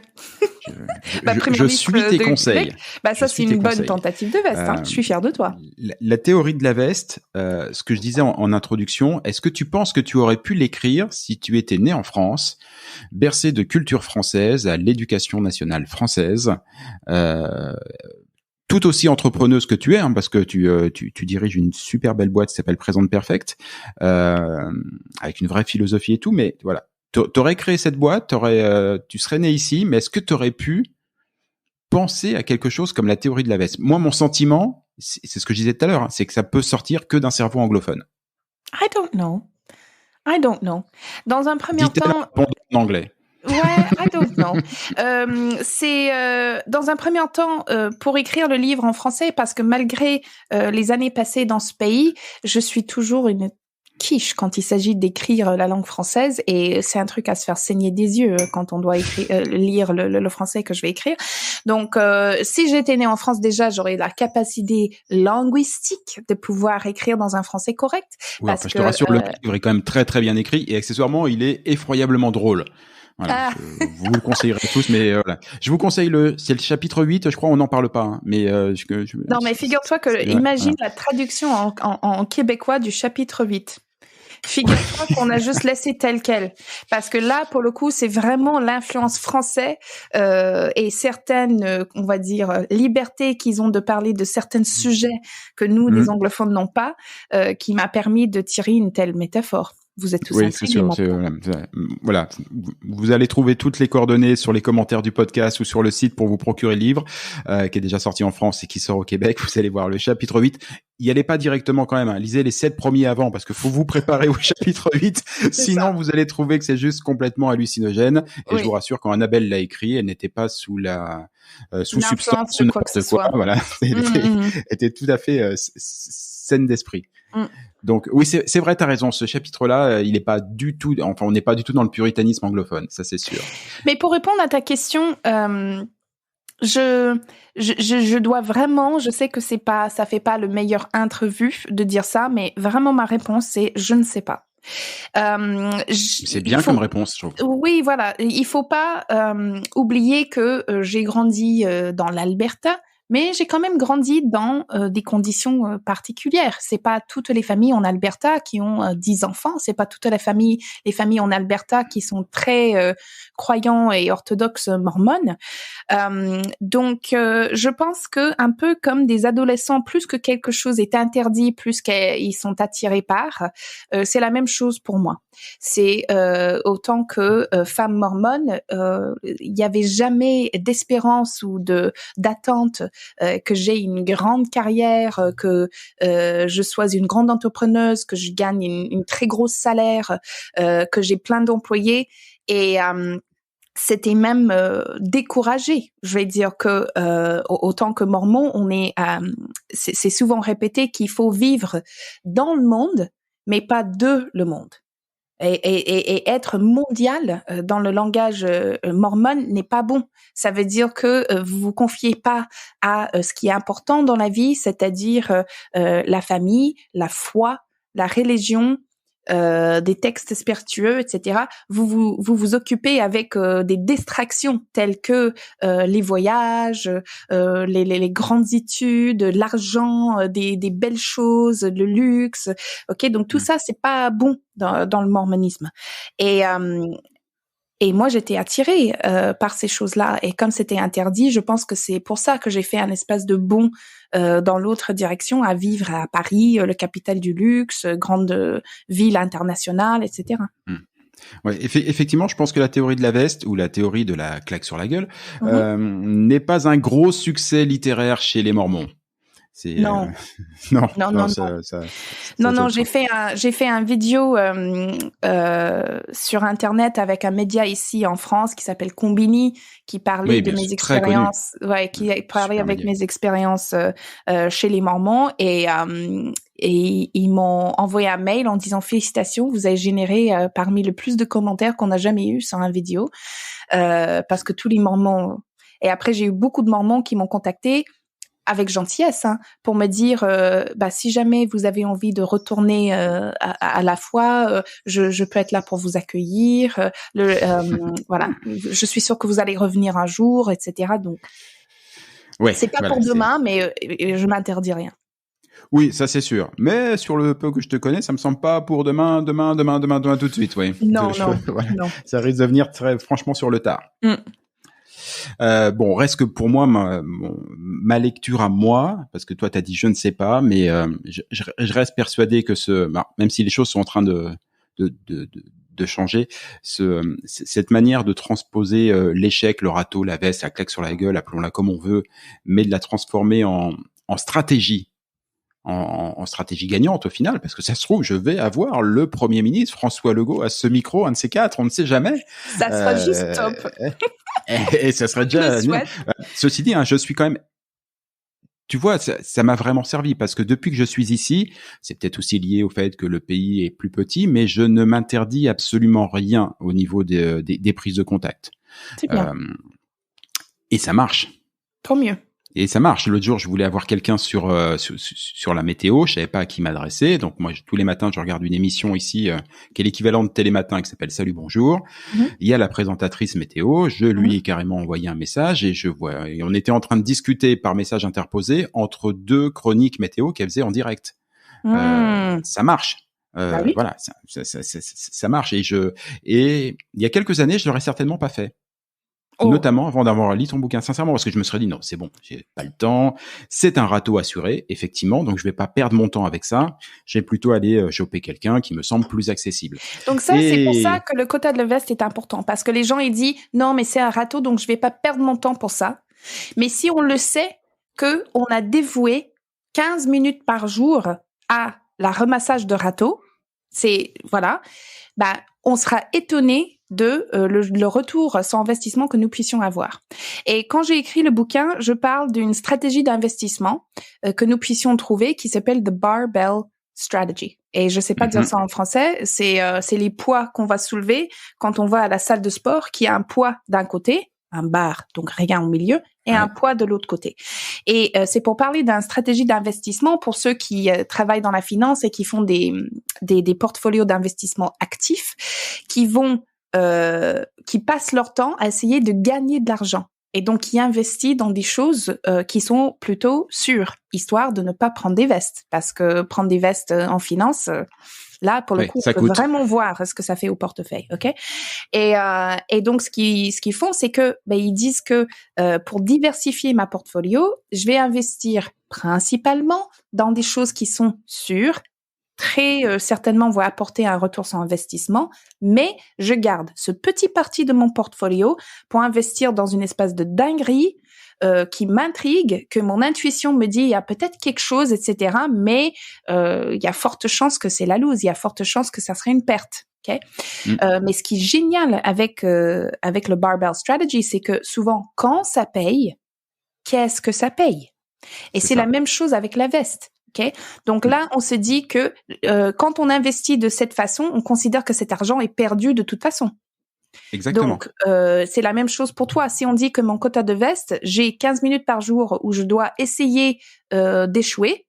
Je suis tes conseils. Ça, c'est une bonne tentative de veste. Je suis fière de toi. La théorie de la veste, ce que je disais en introduction, est-ce que tu penses que tu aurais pu l'écrire si tu étais né en France, bercé de culture française, à l'éducation nationale française, tout aussi entrepreneuse que tu es, parce que tu diriges une super belle boîte qui s'appelle Present Perfect, avec une vraie philosophie et tout, mais voilà. T'aurais créé cette boîte, tu serais né ici, mais est-ce que t'aurais pu penser à quelque chose comme la théorie de la veste? Moi, mon sentiment, c'est ce que je disais tout à l'heure, c'est que ça peut sortir que d'un cerveau anglophone. I don't know. Dans un premier temps... en anglais. Ouais, I don't know. Dans un premier temps, pour écrire le livre en français, parce que malgré les années passées dans ce pays, je suis toujours une quiche quand il s'agit d'écrire la langue française et c'est un truc à se faire saigner des yeux quand on doit lire le français que je vais écrire. Donc, si j'étais née en France, déjà, j'aurais la capacité linguistique de pouvoir écrire dans un français correct. Ouais, je te rassure, le livre est quand même très très bien écrit et accessoirement, il est effroyablement drôle. Voilà, vous le conseillerez tous, mais voilà. Je vous conseille c'est le chapitre 8, je crois, on n'en parle pas, mais non, mais figure-toi que imagine la traduction en québécois du chapitre 8. Figure-toi qu'on a juste laissé tel quel. Parce que là, pour le coup, c'est vraiment l'influence française et certaines, on va dire, libertés qu'ils ont de parler de certains sujets que nous, les anglophones, n'ont pas, qui m'a permis de tirer une telle métaphore. Vous êtes tous intrigués maintenant. Voilà. Vous allez trouver toutes les coordonnées sur les commentaires du podcast ou sur le site pour vous procurer le livre qui est déjà sorti en France et qui sort au Québec. Vous allez voir le chapitre 8. Y allez pas directement quand même. Hein. Lisez les 7 premiers avant parce que faut vous préparer au chapitre 8. Sinon, vous allez trouver que c'est juste complètement hallucinogène. Et je vous rassure, quand Annabelle l'a écrit, elle n'était pas sous substance ou n'importe quoi. Voilà. Elle était tout à fait saine d'esprit. Donc oui, c'est vrai, t'as raison. Ce chapitre-là, il n'est pas du tout. Enfin, on n'est pas du tout dans le puritanisme anglophone, ça c'est sûr. Mais pour répondre à ta question, je dois vraiment. Je sais que ça fait pas le meilleur interview de dire ça, mais vraiment ma réponse c'est je ne sais pas. C'est bien comme réponse, je trouve. Oui, voilà. Il faut pas oublier que j'ai grandi dans l'Alberta. Mais j'ai quand même grandi dans des conditions particulières. C'est pas toutes les familles en Alberta qui ont 10 enfants. C'est pas toutes les familles en Alberta qui sont très croyants et orthodoxes mormones. Donc, je pense que un peu comme des adolescents, plus que quelque chose est interdit, plus qu'ils sont attirés par, c'est la même chose pour moi. C'est autant que femme mormone, il y avait jamais d'espérance ou d'attente que j'ai une grande carrière, que je sois une grande entrepreneuse, que je gagne une très grosse salaire, que j'ai plein d'employés et c'était même découragé. Je vais dire que autant que mormon, on est c'est souvent répété qu'il faut vivre dans le monde, mais pas de le monde. Et être mondial dans le langage mormon n'est pas bon. Ça veut dire que vous vous confiez pas à ce qui est important dans la vie, c'est-à-dire la famille, la foi, la religion, des textes spiritueux, etc. Vous occupez avec des distractions telles que les voyages, les grandes études, l'argent, des belles choses, le luxe. Ok, donc tout ça c'est pas bon dans le mormonisme. Et moi, j'étais attirée par ces choses-là. Et comme c'était interdit, je pense que c'est pour ça que j'ai fait un espèce de bond dans l'autre direction, à vivre à Paris, le capitale du luxe, grande ville internationale, etc. Ouais, effectivement, je pense que la théorie de la veste ou la théorie de la claque sur la gueule n'est pas un gros succès littéraire chez les Mormons. C'est non. Non, j'ai fait un vidéo sur internet avec un média ici en France qui s'appelle Combini, qui parlait de mes expériences, qui parlait avec mes expériences chez les Mormons et ils m'ont envoyé un mail en disant félicitations, vous avez généré parmi le plus de commentaires qu'on a jamais eu sur un vidéo parce que tous les Mormons. Et après j'ai eu beaucoup de Mormons qui m'ont contacté avec gentillesse, pour me dire, si jamais vous avez envie de retourner à la foi, je peux être là pour vous accueillir. Voilà, je suis sûre que vous allez revenir un jour, etc. Donc, c'est pas pour demain, mais je m'interdis rien. Oui, ça c'est sûr. Mais sur le peu que je te connais, ça me semble pas pour demain tout de suite, oui. Non. Ça risque de venir très franchement sur le tard. Reste que pour moi, ma lecture à moi, parce que toi t'as dit je ne sais pas, mais je reste persuadé que même si les choses sont en train de changer, cette manière de transposer l'échec, le râteau, la veste, la claque sur la gueule, appelons-la comme on veut, mais de la transformer en stratégie. En stratégie gagnante au final, parce que ça se trouve, je vais avoir le Premier ministre François Legault à ce micro, un de ces quatre, on ne sait jamais. Ça sera juste top. Et ça serait déjà... Ceci dit, je suis quand même... Tu vois, ça m'a vraiment servi, parce que depuis que je suis ici, c'est peut-être aussi lié au fait que le pays est plus petit, mais je ne m'interdis absolument rien au niveau des prises de contact. C'est bien. Et ça marche. Tant mieux. Et ça marche. L'autre jour, je voulais avoir quelqu'un sur la météo. Je savais pas à qui m'adresser. Donc moi, tous les matins, je regarde une émission ici qui est l'équivalent de Télématin, qui s'appelle Salut Bonjour. Il y a la présentatrice météo. Je lui ai carrément envoyé un message et et on était en train de discuter par message interposé entre deux chroniques météo qu'elle faisait en direct. Ça marche. Oui. Voilà, ça marche. Et il y a quelques années, je l'aurais certainement pas fait. Notamment avant d'avoir lu ton bouquin, sincèrement, parce que je me serais dit non, c'est bon, j'ai pas le temps, c'est un râteau assuré, effectivement, donc je vais pas perdre mon temps avec ça, je vais plutôt aller choper quelqu'un qui me semble plus accessible. Donc ça, c'est pour ça que le quota de veste est important, parce que les gens, ils disent non, mais c'est un râteau, donc je vais pas perdre mon temps pour ça. Mais si on le sait que on a dévoué 15 minutes par jour à la ramassage de râteau, on sera étonné de le retour sur investissement que nous puissions avoir. Et quand j'ai écrit le bouquin, je parle d'une stratégie d'investissement que nous puissions trouver qui s'appelle The Barbell Strategy. Et je sais pas dire ça en français, c'est les poids qu'on va soulever quand on va à la salle de sport, qui a un poids d'un côté, un bar, donc rien au milieu, et un poids de l'autre côté. Et c'est pour parler d'une stratégie d'investissement pour ceux qui travaillent dans la finance et qui font des portfolios d'investissement actifs, qui passent leur temps à essayer de gagner de l'argent. Et donc, qui investissent dans des choses qui sont plutôt sûres, histoire de ne pas prendre des vestes. Parce que prendre des vestes en finance, là, pour le coup, on peut vraiment voir ce que ça fait au portefeuille, ok? Et donc, ce qu'ils font, c'est que ils disent que pour diversifier ma portfolio, je vais investir principalement dans des choses qui sont sûres, très certainement vont apporter un retour sur investissement, mais je garde ce petit parti de mon portfolio pour investir dans une espèce de dinguerie qui m'intrigue, que mon intuition me dit il y a peut-être quelque chose, etc. Mais il y a forte chance que c'est la lose, il y a forte chance que ça serait une perte. Okay? Mais ce qui est génial avec le barbell strategy, c'est que souvent quand ça paye, qu'est-ce que ça paye? Et c'est la même chose avec la veste. Okay? Donc là, on se dit que quand on investit de cette façon, on considère que cet argent est perdu de toute façon. Exactement. Donc, c'est la même chose pour toi. Si on dit que mon quota de veste, j'ai 15 minutes par jour où je dois essayer d'échouer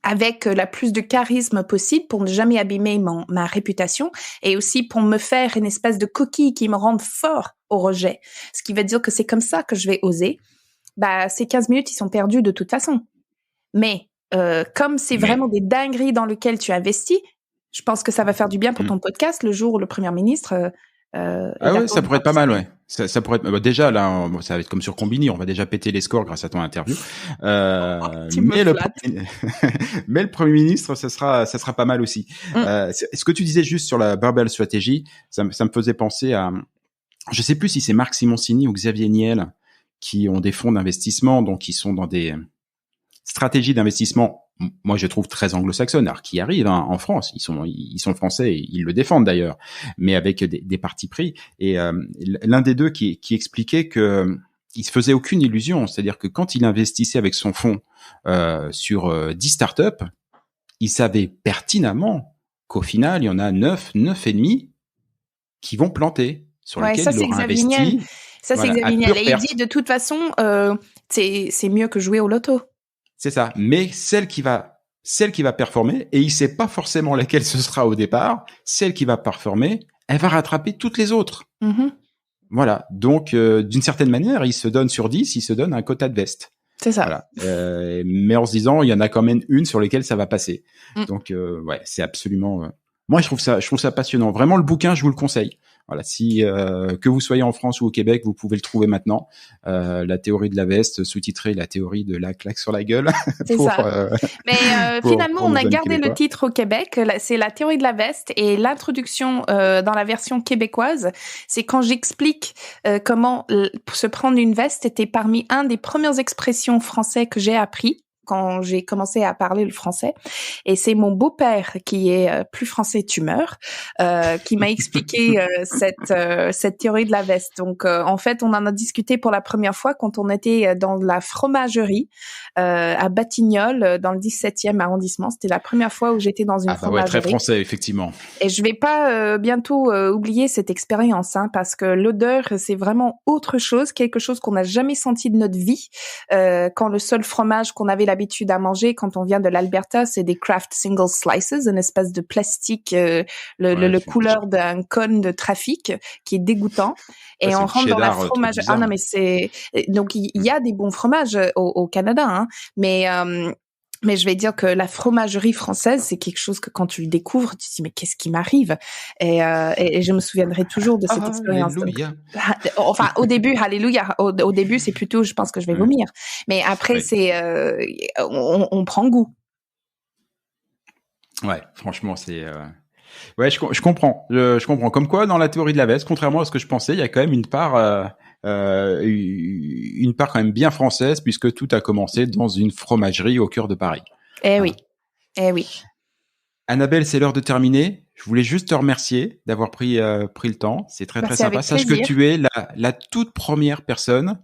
avec la plus de charisme possible pour ne jamais abîmer ma réputation et aussi pour me faire une espèce de coquille qui me rende fort au rejet. Ce qui veut dire que c'est comme ça que je vais oser. Ces 15 minutes, ils sont perdus de toute façon. Mais comme c'est vraiment des dingueries dans lesquelles tu investis, je pense que ça va faire du bien pour ton podcast le jour où le Premier ministre... ça pourrait être pas mal, ouais. Ça pourrait être, déjà là, ça va être comme sur Combini, on va déjà péter les scores grâce à ton interview. Mais le Premier ministre, ça sera pas mal aussi. Ce que tu disais juste sur la barbell strategy, ça me faisait penser à, je sais plus si c'est Marc Simoncini ou Xavier Niel qui ont des fonds d'investissement, donc qui sont dans des stratégies d'investissement, moi je trouve très anglo-saxonnes, alors qui arrivent en France, ils sont français, et ils le défendent d'ailleurs, mais avec des partis pris. Et l'un des deux qui expliquait que il se faisait aucune illusion, c'est-à-dire que quand il investissait avec son fonds sur 10 startups, il savait pertinemment qu'au final il y en a 9 et demi qui vont planter, sur lesquels il aura investi. Ça c'est Xavier Niel. Et il dit de toute façon, c'est mieux que jouer au loto. C'est ça. Mais celle qui va performer, et il sait pas forcément laquelle ce sera au départ, celle qui va performer, elle va rattraper toutes les autres. Voilà. Donc, d'une certaine manière, il se donne sur 10, il se donne un quota de veste. C'est ça. Voilà. Mais en se disant, il y en a quand même une sur laquelle ça va passer. Donc, c'est absolument, moi, je trouve ça passionnant. Vraiment, le bouquin, je vous le conseille. Voilà, si que vous soyez en France ou au Québec, vous pouvez le trouver maintenant. La théorie de la veste, sous-titré la théorie de la claque sur la gueule. C'est ça. Mais finalement, on a gardé le titre au Québec. C'est la théorie de la veste, et l'introduction dans la version québécoise, c'est quand j'explique comment se prendre une veste était parmi un des premières expressions français que j'ai appris quand j'ai commencé à parler le français. Et c'est mon beau-père, qui est plus français tumeur, qui m'a expliqué cette théorie de la veste. Donc, en fait, on en a discuté pour la première fois quand on était dans la fromagerie à Batignolles, dans le 17e arrondissement. C'était la première fois où j'étais dans une fromagerie. Très français, effectivement. Et je vais pas bientôt oublier cette expérience, parce que l'odeur, c'est vraiment autre chose, quelque chose qu'on n'a jamais senti de notre vie. Quand le seul fromage qu'on avait l'habitude à manger quand on vient de l'Alberta, c'est des Kraft Single Slices, une espèce de plastique, le couleur d'un cône de trafic qui est dégoûtant. Et on rentre dans la fromagerie. Non, mais donc il y a des bons fromages au Canada, mais Mais je vais dire que la fromagerie française, c'est quelque chose que quand tu le découvres, tu te dis mais qu'est-ce qui m'arrive? Et je me souviendrai toujours de cette expérience. Alléluia. Enfin, au début, alléluia. Au début, c'est plutôt, je pense que je vais vomir. Mais après, c'est, on prend goût. Ouais, franchement, c'est. Ouais, je comprends. Je comprends. Comme quoi, dans la théorie de la veste, contrairement à ce que je pensais, il y a quand même une part quand même bien française, puisque tout a commencé dans une fromagerie au cœur de Paris. Oui. Annabelle, c'est l'heure de terminer. Je voulais juste te remercier d'avoir pris le temps. C'est très sympa. Sache que tu es la toute première personne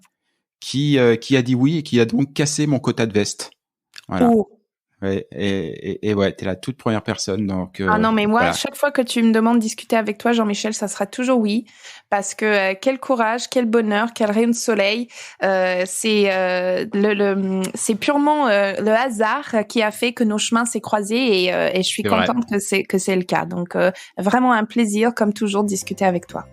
qui a dit oui et qui a donc cassé mon quota de veste. Voilà. Oh. Ouais, et ouais, t'es la toute première personne, donc. Non, mais moi, voilà. chaque fois que tu me demandes de discuter avec toi, Jean-Michel, ça sera toujours oui, parce que quel courage, quel bonheur, quel rayon de soleil. C'est purement le hasard qui a fait que nos chemins s'est croisés, et je suis contente que c'est le cas. Donc vraiment un plaisir, comme toujours, de discuter avec toi.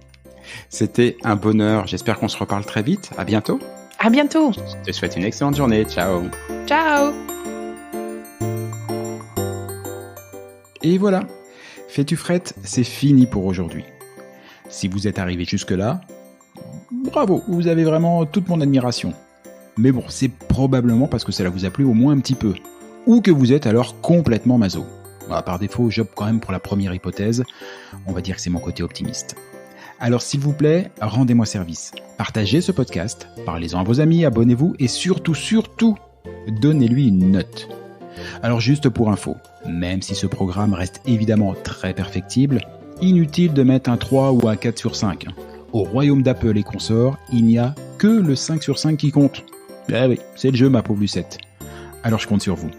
C'était un bonheur. J'espère qu'on se reparle très vite. À bientôt. À bientôt. Je te souhaite une excellente journée. Ciao. Ciao. Et voilà, Fais-tu frette, c'est fini pour aujourd'hui. Si vous êtes arrivé jusque-là, bravo, vous avez vraiment toute mon admiration. Mais bon, c'est probablement parce que cela vous a plu au moins un petit peu. Ou que vous êtes alors complètement maso. Par défaut, j'opte quand même pour la première hypothèse. On va dire que c'est mon côté optimiste. Alors s'il vous plaît, rendez-moi service. Partagez ce podcast, parlez-en à vos amis, abonnez-vous et surtout, donnez-lui une note. Alors juste pour info, même si ce programme reste évidemment très perfectible, inutile de mettre un 3 ou un 4 sur 5. Au royaume d'Apple et consorts, il n'y a que le 5 sur 5 qui compte. Eh oui, c'est le jeu ma pauvre Lucette. Alors je compte sur vous.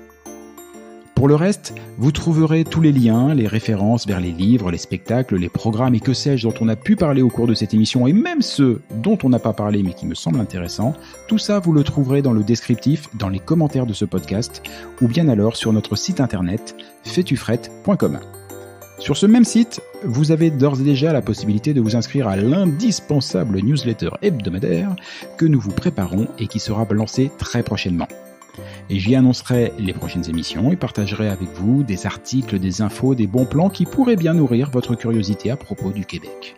Pour le reste, vous trouverez tous les liens, les références vers les livres, les spectacles, les programmes et que sais-je dont on a pu parler au cours de cette émission et même ceux dont on n'a pas parlé mais qui me semblent intéressants. Tout ça, vous le trouverez dans le descriptif, dans les commentaires de ce podcast ou bien alors sur notre site internet faitufrette.com. Sur ce même site, vous avez d'ores et déjà la possibilité de vous inscrire à l'indispensable newsletter hebdomadaire que nous vous préparons et qui sera lancé très prochainement. Et j'y annoncerai les prochaines émissions et partagerai avec vous des articles, des infos, des bons plans qui pourraient bien nourrir votre curiosité à propos du Québec.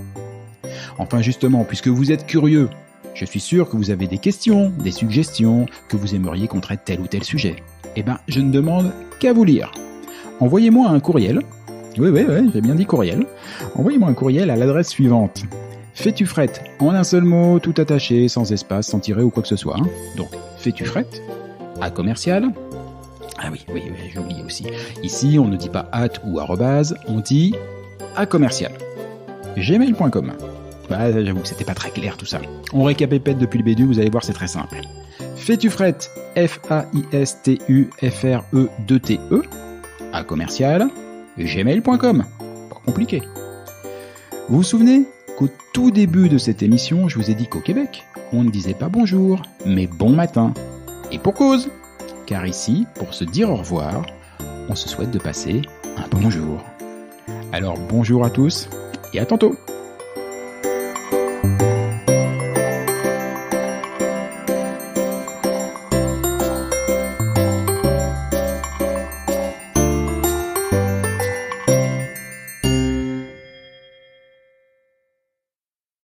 Enfin justement, puisque vous êtes curieux, je suis sûr que vous avez des questions, des suggestions, que vous aimeriez qu'on traite tel ou tel sujet. Eh ben, je ne demande qu'à vous lire. Envoyez-moi un courriel. Oui, j'ai bien dit courriel. Envoyez-moi un courriel à l'adresse suivante. Faitufrette, en un seul mot, tout attaché, sans espace, sans tiret ou quoi que ce soit. Donc, Faitufrette, à commercial. Ah oui, j'ai oublié aussi. Ici, on ne dit pas at ou arrobase, on dit à commercial. gmail.com. J'avoue que c'était pas très clair tout ça. On récapépète depuis le début, vous allez voir, c'est très simple. Faitufrette, Faistufre2te, à commercial, gmail.com. Pas compliqué. Vous vous souvenez qu'au tout début de cette émission, je vous ai dit qu'au Québec, on ne disait pas bonjour, mais bon matin. Et pour cause, car ici, pour se dire au revoir, on se souhaite de passer un bon jour. Alors bonjour à tous et à tantôt.